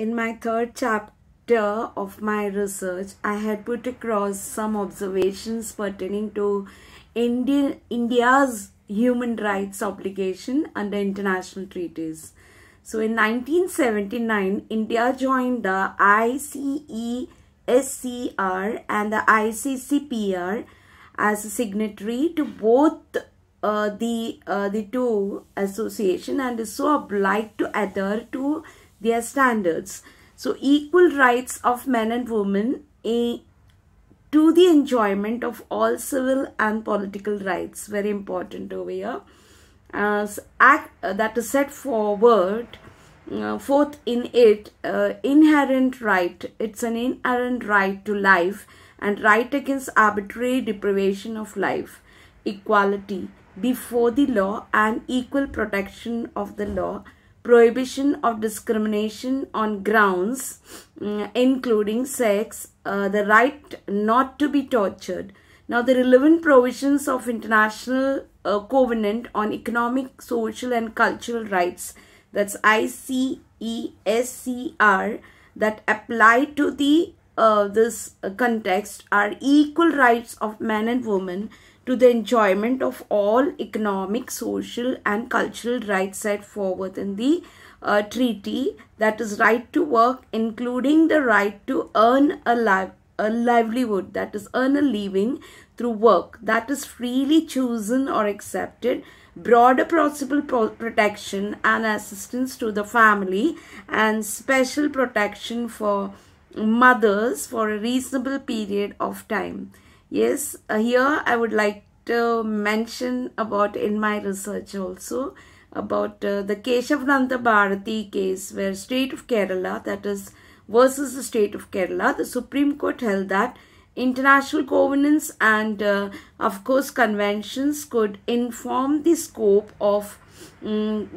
in my third chapter of my research, I had put across some observations pertaining to India's human rights obligation under international treaties. So in 1979, India joined the ICESCR and the ICCPR as a signatory to both the two association, and is so obliged to adhere to their standards. So equal rights of men and women to the enjoyment of all civil and political rights, very important over here. That is set forward forth in it inherent right. It's an inherent right to life and right against arbitrary deprivation of life, equality before the law and equal protection of the law, prohibition of discrimination on grounds including sex, the right not to be tortured. Now, the relevant provisions of International Covenant on Economic, Social and Cultural Rights, that's ICESCR, that apply to the this context are equal rights of men and women to the enjoyment of all economic, social and cultural rights set forward in the treaty, that is right to work, including the right to earn a livelihood, that is earn a living through work that is freely chosen or accepted, broader possible protection and assistance to the family, and special protection for mothers for a reasonable period of time. Yes, here I would like to mention about in my research also about the Keshavananda Bharati case, where state of Kerala, that is versus the state of Kerala, the Supreme Court held that international covenants and of course conventions could inform the scope of that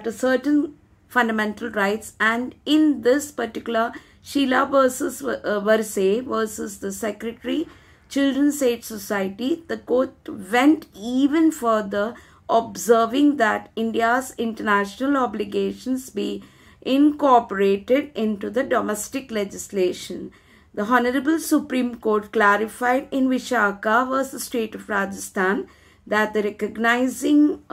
is certain fundamental rights, and in this particular Sheila versus Verse versus the Secretary, Children's Aid Society, the court went even further, observing that India's international obligations be incorporated into the domestic legislation. The Honorable Supreme Court clarified in Vishaka versus State of Rajasthan that the recognizing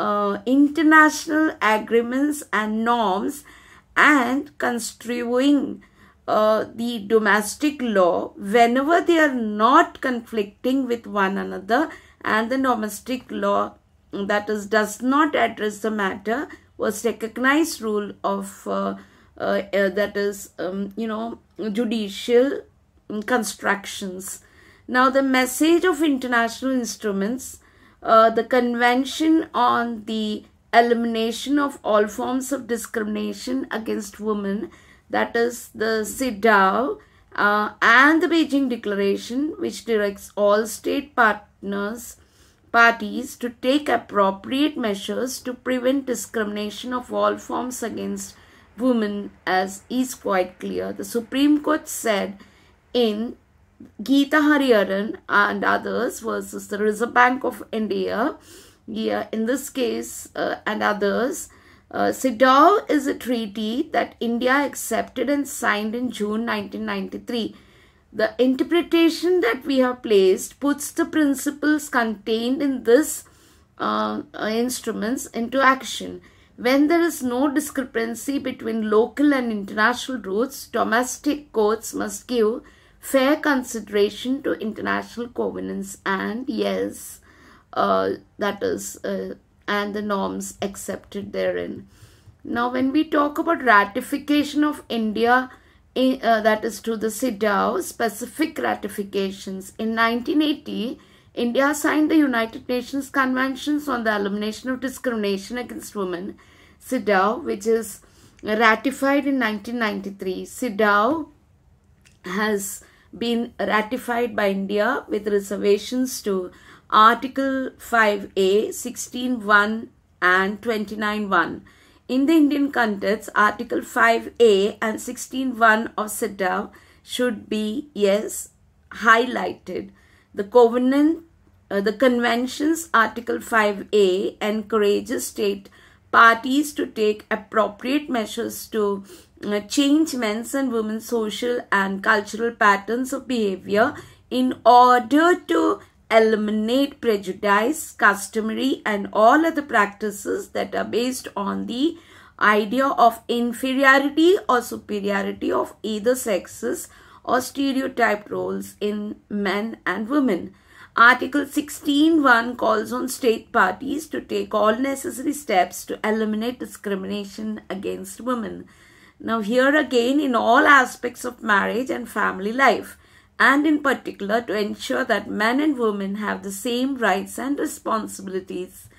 international agreements and norms and construing the domestic law whenever they are not conflicting with one another, and the domestic law that is does not address the matter was recognized rule of that is judicial constructions. Now, the message of international instruments, the Convention on the Elimination of All Forms of Discrimination Against Women, that is the CEDAW, and the Beijing Declaration, which directs all state parties to take appropriate measures to prevent discrimination of all forms against women, as is quite clear. The Supreme Court said in Geeta Hariharan and others versus the Reserve Bank of India, in this case and others, CEDAW is a treaty that India accepted and signed in June 1993. The interpretation that we have placed puts the principles contained in this instruments into action. When there is no discrepancy between local and international rules, domestic courts must give fair consideration to international covenants and that is and the norms accepted therein. Now, when we talk about ratification of India, that is to the CEDAW, specific ratifications. In 1980, India signed the United Nations Conventions on the Elimination of Discrimination Against Women, CEDAW, which is ratified in 1993. CEDAW has been ratified by India with reservations to Article 5A, 16.1 and 29.1. In the Indian context, Article 5A and 16.1 of CEDAW should be, highlighted. The Convention's Article 5A encourages state parties to take appropriate measures to change men's and women's social and cultural patterns of behavior in order to eliminate prejudice, customary, and all other practices that are based on the idea of inferiority or superiority of either sexes or stereotyped roles in men and women. Article 16(1) calls on state parties to take all necessary steps to eliminate discrimination against women. Now here again, in all aspects of marriage and family life, and in particular to ensure that men and women have the same rights and responsibilities.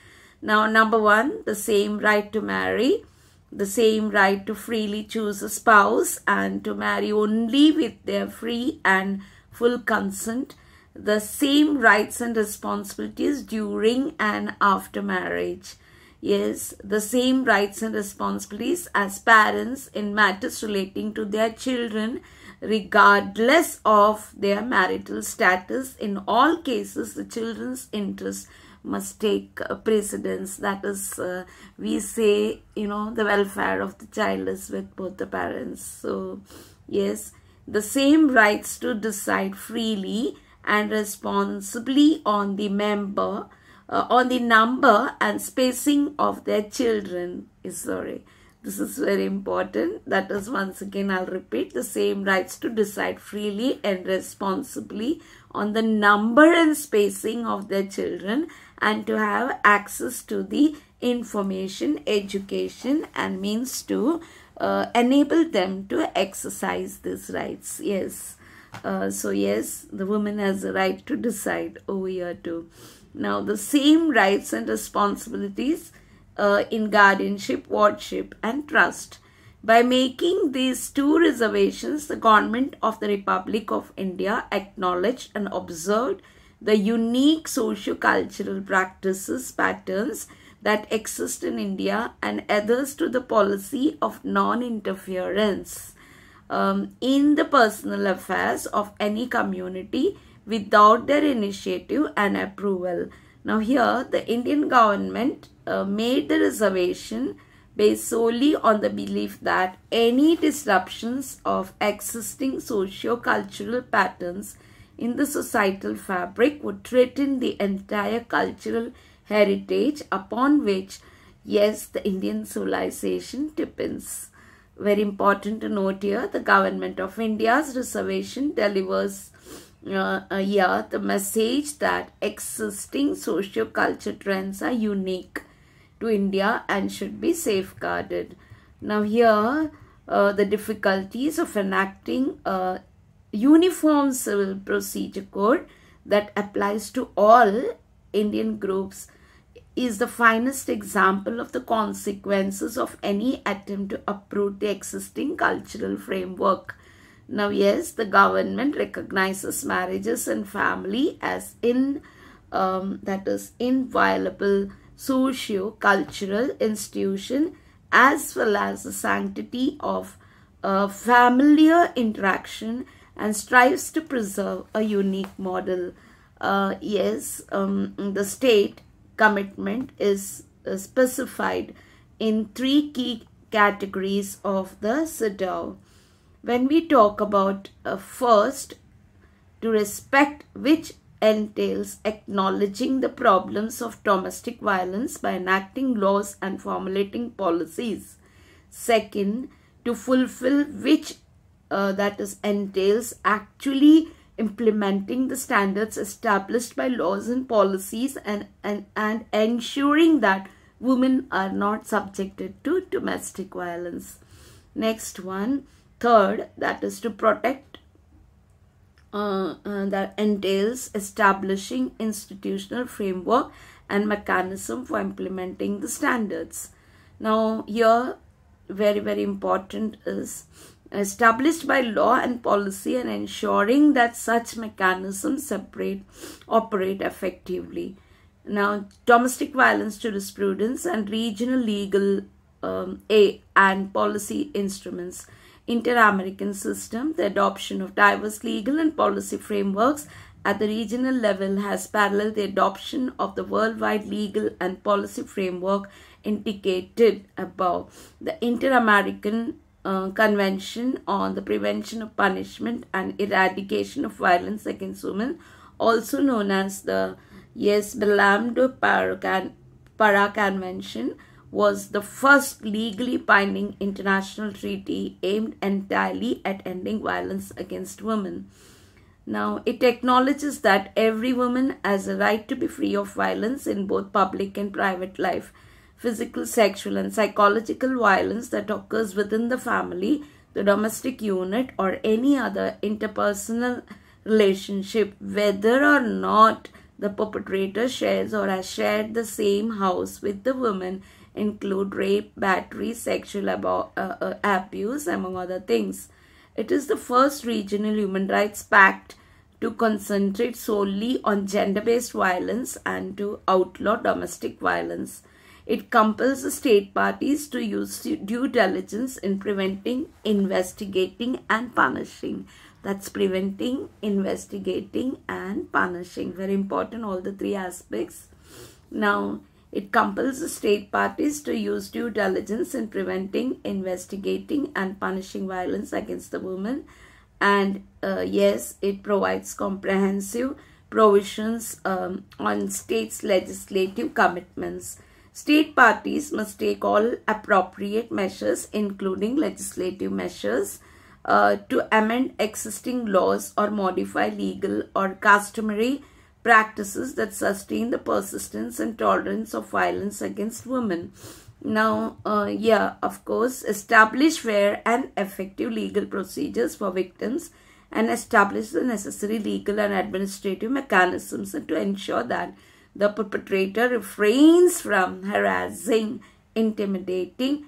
Now, number 1, the same right to marry, the same right to freely choose a spouse and to marry only with their free and full consent, the same rights and responsibilities during and after marriage. Yes, the same rights and responsibilities as parents in matters relating to their children, regardless of their marital status. In all cases, the children's interests must take precedence. That is, we say, the welfare of the child is with both the parents. So, yes, the same rights to decide freely and responsibly on the number and spacing of their children. This is very important. That is, once again, I'll repeat, the same rights to decide freely and responsibly on the number and spacing of their children, and to have access to the information, education, and means to enable them to exercise these rights. Yes. So yes, the woman has a right to decide over here too. Now, the same rights and responsibilities in guardianship, wardship, and trust. By making these 2 reservations, the government of the Republic of India acknowledged and observed the unique socio-cultural patterns that exist in India and adheres to the policy of non-interference in the personal affairs of any community without their initiative and approval. Now here, the Indian government made the reservation based solely on the belief that any disruptions of existing socio-cultural patterns in the societal fabric would threaten the entire cultural heritage upon which, yes, the Indian civilization depends. Very important to note here, the government of India's reservation delivers the message that existing socio-culture trends are unique to India and should be safeguarded. Now here, the difficulties of enacting a uniform civil procedure code that applies to all Indian groups is the finest example of the consequences of any attempt to uproot the existing cultural framework. Now, yes, the government recognizes marriages and family as inviolable socio-cultural institution, as well as the sanctity of familiar interaction, and strives to preserve a unique model. The state commitment is specified in 3 key categories of the CEDAW. When we talk about first, to respect, which entails acknowledging the problems of domestic violence by enacting laws and formulating policies. Second, to fulfill, which entails actually implementing the standards established by laws and policies and ensuring that women are not subjected to domestic violence. Next one, third, that is to protect, that entails establishing institutional framework and mechanism for implementing the standards. Now here, very, very important is established by law and policy and ensuring that such mechanisms operate effectively. Now, domestic violence jurisprudence and regional legal and policy instruments. Inter-American system, the adoption of diverse legal and policy frameworks at the regional level has paralleled the adoption of the worldwide legal and policy framework indicated above, the Inter-American Convention on the Prevention of Punishment and Eradication of Violence Against Women, also known as the Belém-do-Pará Convention, was the first legally binding international treaty aimed entirely at ending violence against women. Now, it acknowledges that every woman has a right to be free of violence in both public and private life. Physical, sexual, and psychological violence that occurs within the family, the domestic unit, or any other interpersonal relationship, whether or not the perpetrator shares or has shared the same house with the woman, include rape, battery, sexual abuse, among other things. It is the first regional human rights pact to concentrate solely on gender-based violence and to outlaw domestic violence. It compels the state parties to use due diligence in preventing, investigating, and punishing. That's preventing, investigating, and punishing. Very important, all the three aspects. Now, it compels the state parties to use due diligence in preventing, investigating, and punishing violence against the woman. And yes, it provides comprehensive provisions on states' legislative commitments. State parties must take all appropriate measures, including legislative measures, to amend existing laws or modify legal or customary practices that sustain the persistence and tolerance of violence against women. Now, of course, establish fair and effective legal procedures for victims and establish the necessary legal and administrative mechanisms to ensure that the perpetrator refrains from harassing, intimidating,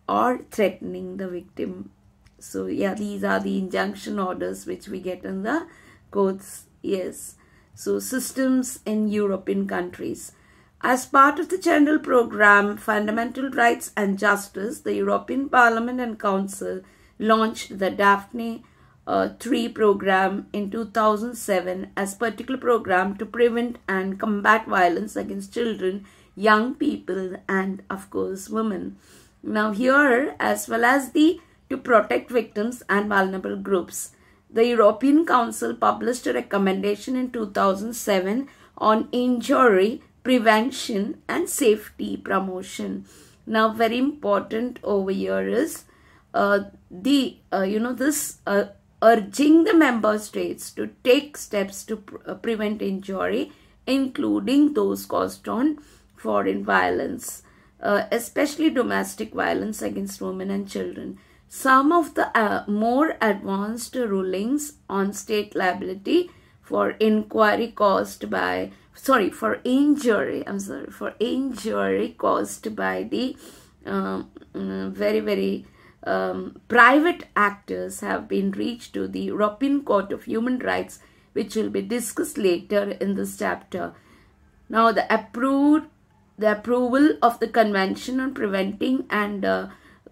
or threatening the victim. So, yeah, these are the injunction orders which we get in the courts. Yes. So, systems in European countries. As part of the general program, Fundamental Rights and Justice, the European Parliament and Council launched the Daphne 3 program in 2007 as a particular program to prevent and combat violence against children, young people, and of course women. Now here, as well as to protect victims and vulnerable groups, the European Council published a recommendation in 2007 on injury prevention and safety promotion. Now, very important over here is urging the member states to take steps to prevent injury, including those caused on foreign violence, especially domestic violence against women and children. Some of the more advanced rulings on state liability for injury caused by injury caused by the very private actors have been reached to the European Court of Human Rights, which will be discussed later in this chapter. Now, the approval of the Convention on Preventing and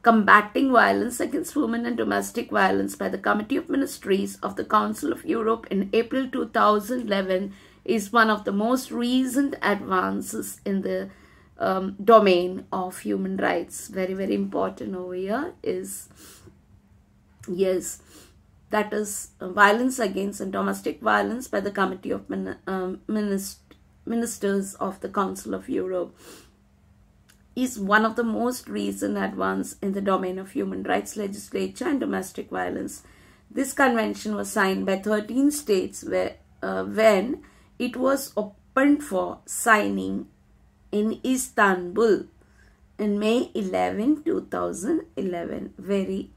Combating Violence Against Women and Domestic Violence by the Committee of Ministries of the Council of Europe in April 2011 is one of the most recent advances in the domain of human rights. Very important over here is, yes, that is violence against and domestic violence by the Committee of Ministers of the Council of Europe is one of the most recent advances in the domain of human rights legislature and domestic violence. This convention was signed by 13 states when it was opened for signing in Istanbul in May 11, 2011. Very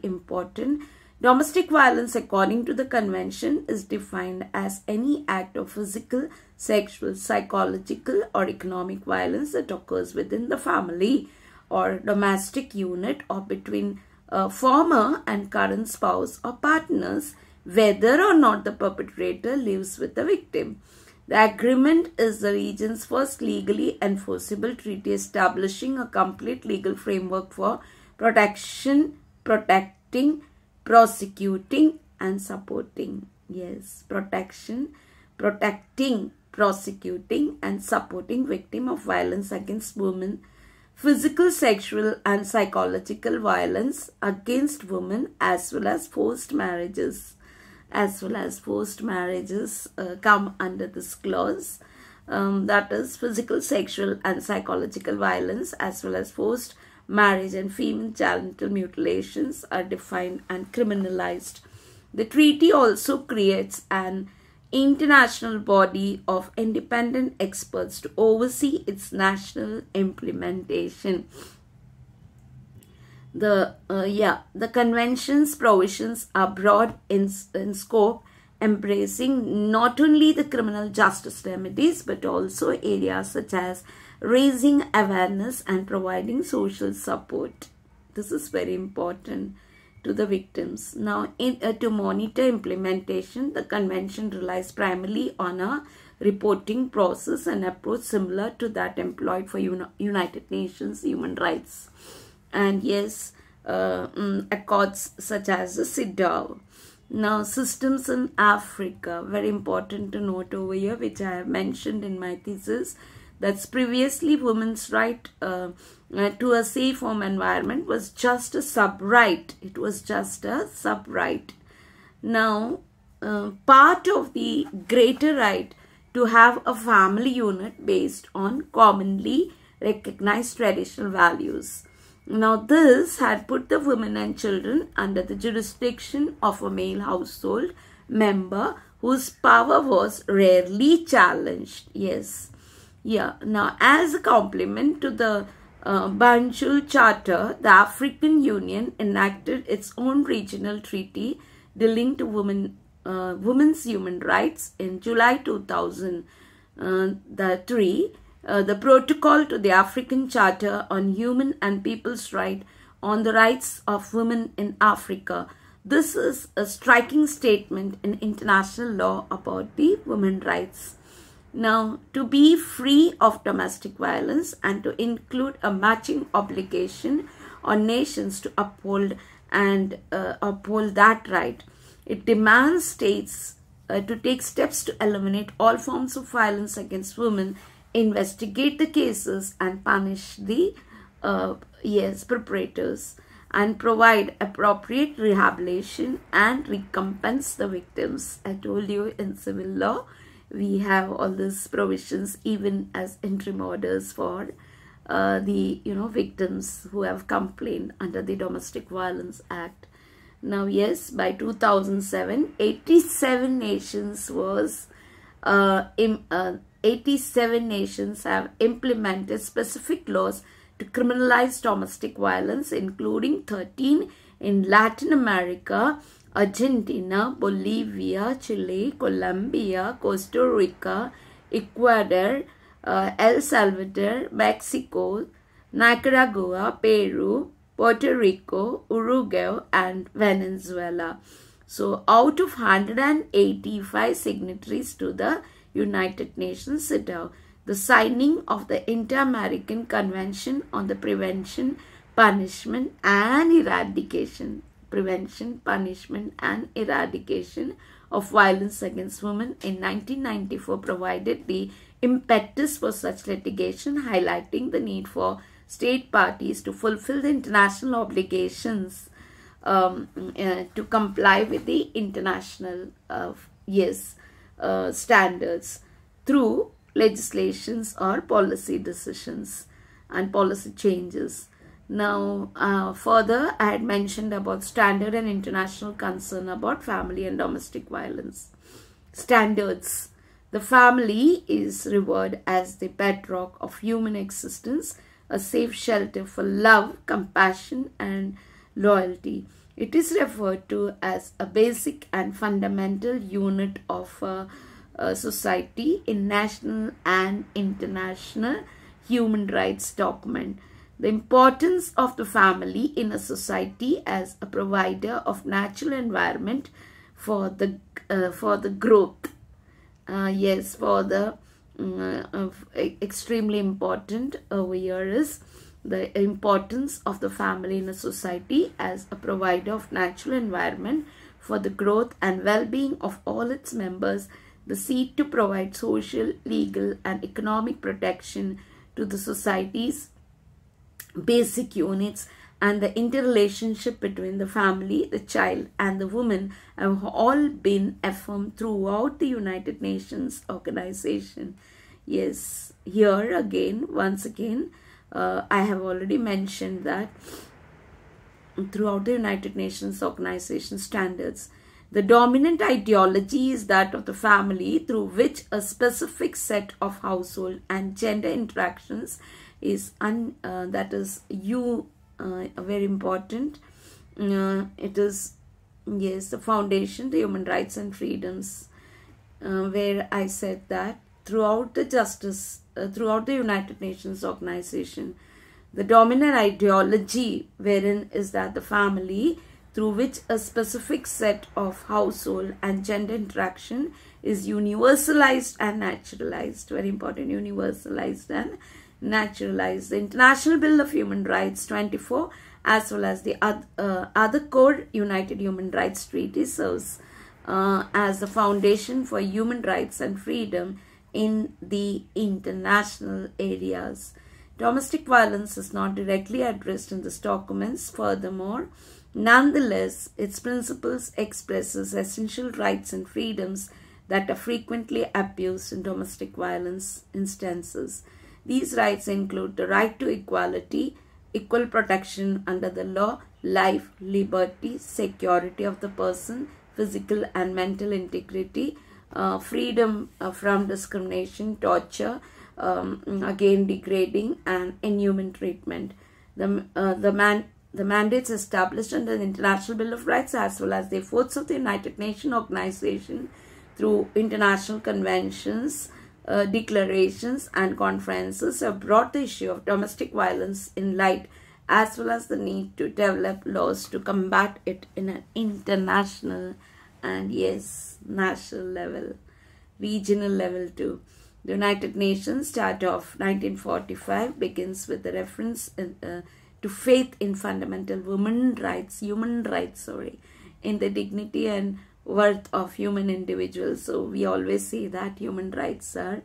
important. Domestic violence, according to the convention, is defined as any act of physical, sexual, psychological, or economic violence that occurs within the family or domestic unit or between former and current spouse or partners, whether or not the perpetrator lives with the victim. The agreement is the region's first legally enforceable treaty establishing a complete legal framework for protection, protecting, prosecuting, and supporting. Yes, protection, protecting, prosecuting, and supporting victims of violence against women physical, sexual and psychological violence against women, as well as forced marriages. Come under this clause. That is, physical, sexual and psychological violence as well as forced marriage and female genital mutilations are defined and criminalized. The treaty also creates an international body of independent experts to oversee its national implementation. The convention's provisions are broad in scope, embracing not only the criminal justice remedies but also areas such as raising awareness and providing social support. This is very important to the victims. Now, to monitor implementation, the convention relies primarily on a reporting process and approach similar to that employed for United Nations human rights. And yes, accords such as the CEDAW. Now, systems in Africa, very important to note over here, which I have mentioned in my thesis. That's previously women's right to a safe home environment was just a sub-right. It was just a sub-right. Now, part of the greater right to have a family unit based on commonly recognized traditional values. Now, this had put the women and children under the jurisdiction of a male household member whose power was rarely challenged. Yes. Yeah. Now, as a complement to the Untitled Charter, the African Union enacted its own regional treaty dealing to women's human rights in July 2003. The Protocol to the African Charter on Human and People's Rights on the Rights of Women in Africa. This is a striking statement in international law about the women's rights. Now, to be free of domestic violence and to include a matching obligation on nations to uphold that right. It demands states to take steps to eliminate all forms of violence against women, investigate the cases and punish the perpetrators, and provide appropriate rehabilitation and recompense the victims. I told you in civil law we have all these provisions even as interim orders for the victims who have complained under the Domestic Violence Act. Now, yes, by 2007, 87 nations have implemented specific laws to criminalize domestic violence, including 13 in Latin America, Argentina, Bolivia, Chile, Colombia, Costa Rica, Ecuador, El Salvador, Mexico, Nicaragua, Peru, Puerto Rico, Uruguay, and Venezuela. So, out of 185 signatories to the United Nations CEDAW, the signing of the Inter-American Convention on the Prevention, Punishment and Eradication of Violence Against Women in 1994 provided the impetus for such litigation, highlighting the need for state parties to fulfill the international obligations to comply with the international standards through legislations or policy decisions and policy changes. Now, further, I had mentioned about standard and international concern about family and domestic violence. Standards. The family is revered as the bedrock of human existence, a safe shelter for love, compassion, and loyalty. It is referred to as a basic and fundamental unit of society in national and international human rights document. The importance of the family in a society as a provider of natural environment for the growth. Extremely important over here is the importance of the family in a society as a provider of natural environment for the growth and well-being of all its members, the seat to provide social, legal and economic protection to the society's basic units, and the interrelationship between the family, the child, and the woman have all been affirmed throughout the United Nations organization. Yes, here again, once again, I have already mentioned that throughout the United Nations organization standards, the dominant ideology is that of the family, through which a specific set of household and gender interactions is very important. It is, yes, the foundation, the human rights and freedoms, where I said that throughout the United Nations organization, the dominant ideology wherein is that the family, through which a specific set of household and gender interaction is universalized and naturalized. Very important, universalized and naturalized. The International Bill of Human Rights 24 as well as the other core United Human Rights Treaties serves as the foundation for human rights and freedom in the international areas. Domestic violence is not directly addressed in these documents. Furthermore, nonetheless, its principles expresses essential rights and freedoms that are frequently abused in domestic violence instances. These rights include the right to equality, equal protection under the law, life, liberty, security of the person, physical and mental integrity, freedom from discrimination, torture, again degrading and inhuman treatment. The mandates established under the International Bill of Rights as well as the efforts of the United Nations organization through international conventions, declarations and conferences have brought the issue of domestic violence in light, as well as the need to develop laws to combat it in an international and, yes, national level, regional level too. The United Nations Charter of 1945 begins with the reference to faith in fundamental human rights, in the dignity and worth of human individuals. So we always say that human rights are,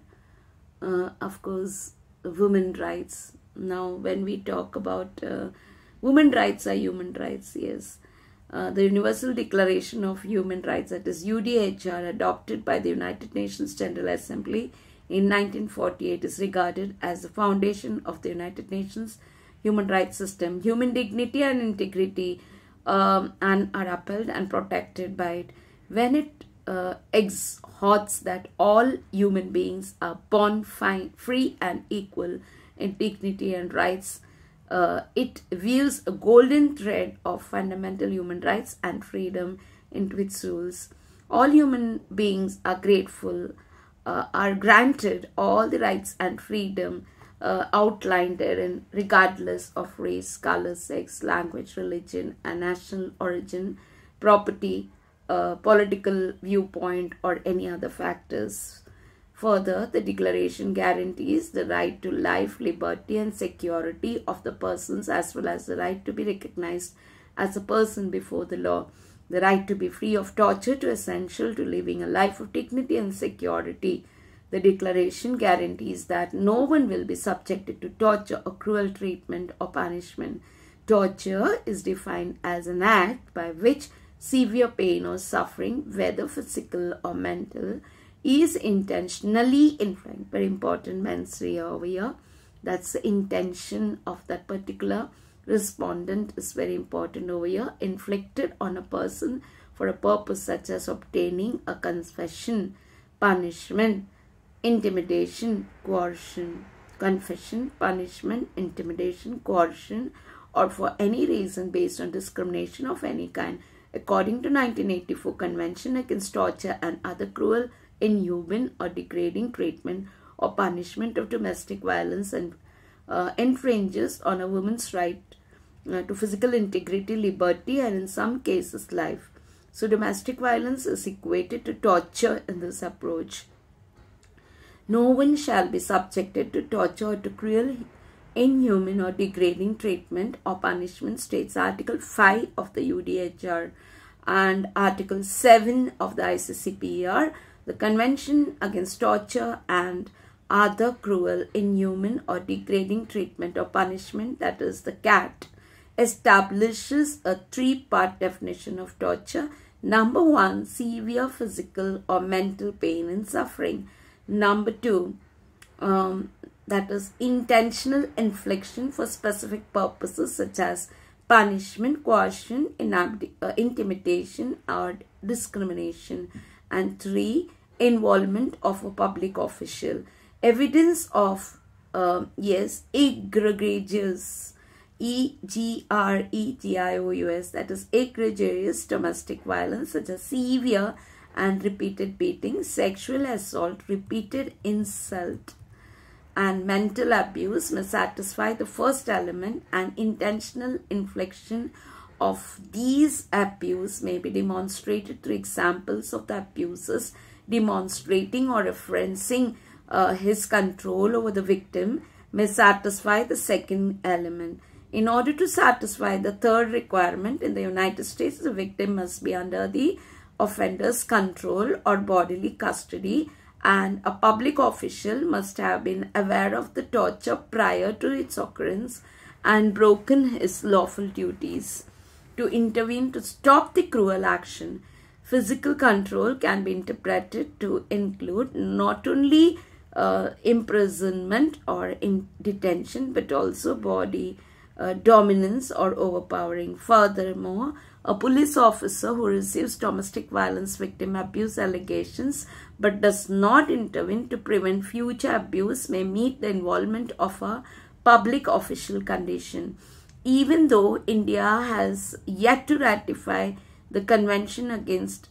of course, women rights. Now, when we talk about women rights are human rights, yes. The Universal Declaration of Human Rights, that is UDHR, adopted by the United Nations General Assembly in 1948, is regarded as the foundation of the United Nations human rights system. Human dignity and integrity and are upheld and protected by it. When it exhorts that all human beings are born free and equal in dignity and rights, it weaves a golden thread of fundamental human rights and freedom into its rules. All human beings are granted all the rights and freedom outlined therein, regardless of race, color, sex, language, religion, and national origin, property, political viewpoint, or any other factors. Further, the Declaration guarantees the right to life, liberty, and security of the persons, as well as the right to be recognized as a person before the law. The right to be free of torture is essential to living a life of dignity and security. The Declaration guarantees that no one will be subjected to torture or cruel treatment or punishment. Torture is defined as an act by which severe pain or suffering, whether physical or mental, is intentionally inflicted. Very important, men's over here. That's the intention of that particular respondent is very important over here. Inflicted on a person for a purpose such as obtaining a confession, punishment, intimidation, coercion. Confession, punishment, intimidation, coercion, or for any reason based on discrimination of any kind, according to 1984 Convention Against Torture and Other Cruel, Inhuman, or Degrading Treatment or Punishment of Domestic Violence, and infringes on a woman's right to physical integrity, liberty, and in some cases life. So domestic violence is equated to torture in this approach. No one shall be subjected to torture or to cruel, inhuman, or degrading treatment or punishment, states Article 5 of the UDHR and Article 7 of the ICCPR, the Convention Against Torture and other cruel, inhuman, or degrading treatment or punishment, that is the CAT, establishes a three-part definition of torture. Number 1, severe physical or mental pain and suffering. Number 2, that is intentional infliction for specific purposes such as punishment, coercion, intimidation, or discrimination. And 3, involvement of a public official. Evidence of egregious, egregious, that is egregious domestic violence such as severe and repeated beating, sexual assault, repeated insult, and mental abuse may satisfy the first element, and intentional infliction of these abuse may be demonstrated through examples of the abuses demonstrating or referencing his control over the victim may satisfy the second element. In order to satisfy the third requirement in the United States, the victim must be under the offender's control or bodily custody, and a public official must have been aware of the torture prior to its occurrence and broken his lawful duties to intervene to stop the cruel action. Physical control can be interpreted to include not only imprisonment or in detention, but also body dominance or overpowering. Furthermore, a police officer who receives domestic violence victim abuse allegations but does not intervene to prevent future abuse may meet the involvement of a public official condition. Even though India has yet to ratify the Convention Against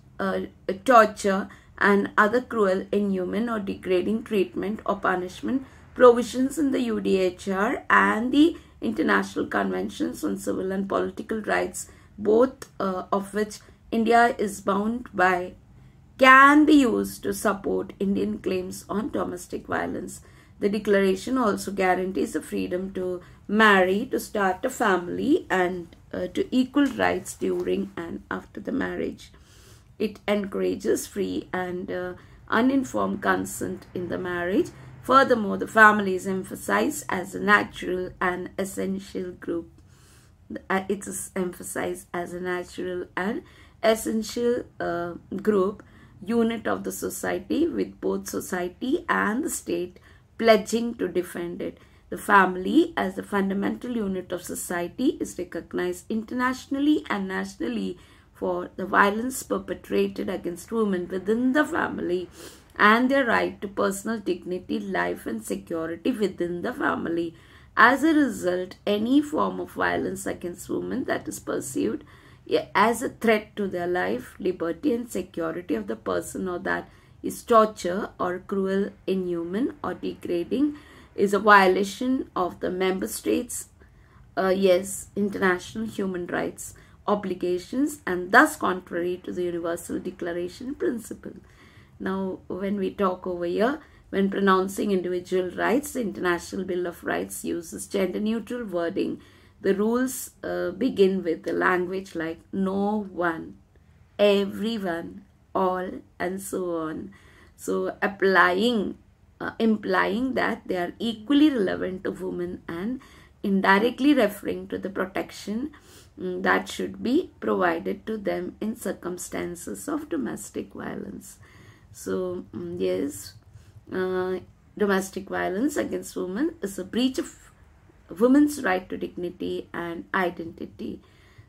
Torture and other cruel, inhuman, or degrading treatment or punishment provisions in the UDHR and the International Conventions on Civil and Political Rights, both of which India is bound by, can be used to support Indian claims on domestic violence. The declaration also guarantees the freedom to marry, to start a family, and to equal rights during and after the marriage. It encourages free and uninformed consent in the marriage. Furthermore, the family is emphasized as a natural and essential group. It is emphasized as a natural and essential group, unit of the society, with both society and the state pledging to defend it. The family as the fundamental unit of society is recognized internationally and nationally for the violence perpetrated against women within the family and their right to personal dignity, life, and security within the family. As a result, any form of violence against women that is perceived as a threat to their life, liberty, and security of the person, or that is torture or cruel, inhuman, or degrading, is a violation of the member states' international human rights obligations, and thus contrary to the Universal Declaration principle. Now, when we talk over here, when pronouncing individual rights, the International Bill of Rights uses gender-neutral wording. The rules begin with the language like no one, everyone, all, and so on. So, implying that they are equally relevant to women and indirectly referring to the protection that should be provided to them in circumstances of domestic violence. So, yes, domestic violence against women is a breach of women's right to dignity and identity.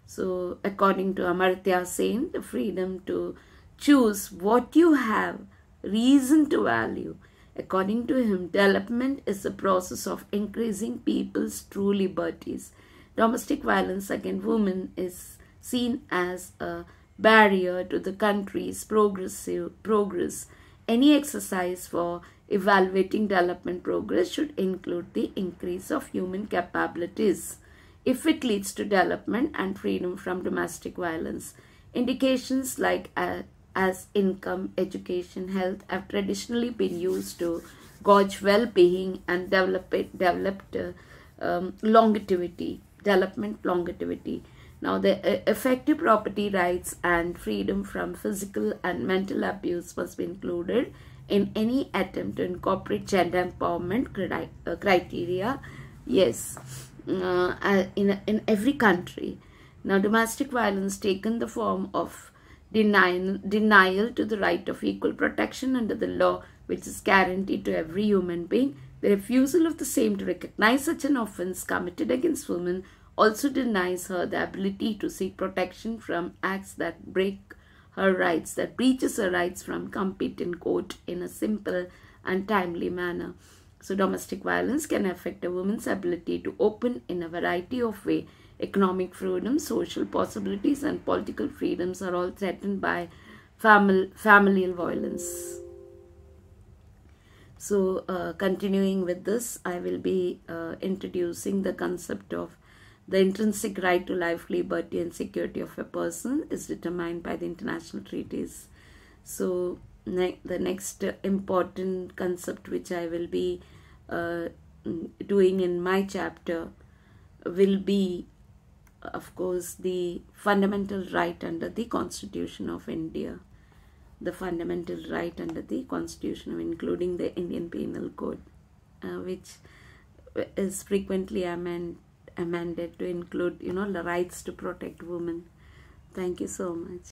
So, according to Amartya Sen, the freedom to choose what you have reason to value. According to him, development is the process of increasing people's true liberties. Domestic violence against women is seen as a barrier to the country's progress. Any exercise for evaluating development progress should include the increase of human capabilities if it leads to development and freedom from domestic violence. Indications like as income, education, health have traditionally been used to gauge well-being and development longevity. Now, the effective property rights and freedom from physical and mental abuse must be included in any attempt to incorporate gender empowerment criteria. Yes, in every country. Now, domestic violence taken the form of denial to the right of equal protection under the law, which is guaranteed to every human being. The refusal of the same to recognize such an offense committed against women also denies her the ability to seek protection from acts that break her rights, that breaches her rights from compete in court in a simple and timely manner. So domestic violence can affect a woman's ability to open in a variety of ways. Economic freedom, social possibilities, and political freedoms are all threatened by familial violence. So continuing with this, I will be introducing the concept of the intrinsic right to life, liberty, and security of a person is determined by the international treaties. So the next important concept which I will be doing in my chapter will be, of course, the fundamental right under the Constitution of India. The fundamental right under the Constitution, including the Indian Penal Code, which is frequently amended to include, the rights to protect women. Thank you so much.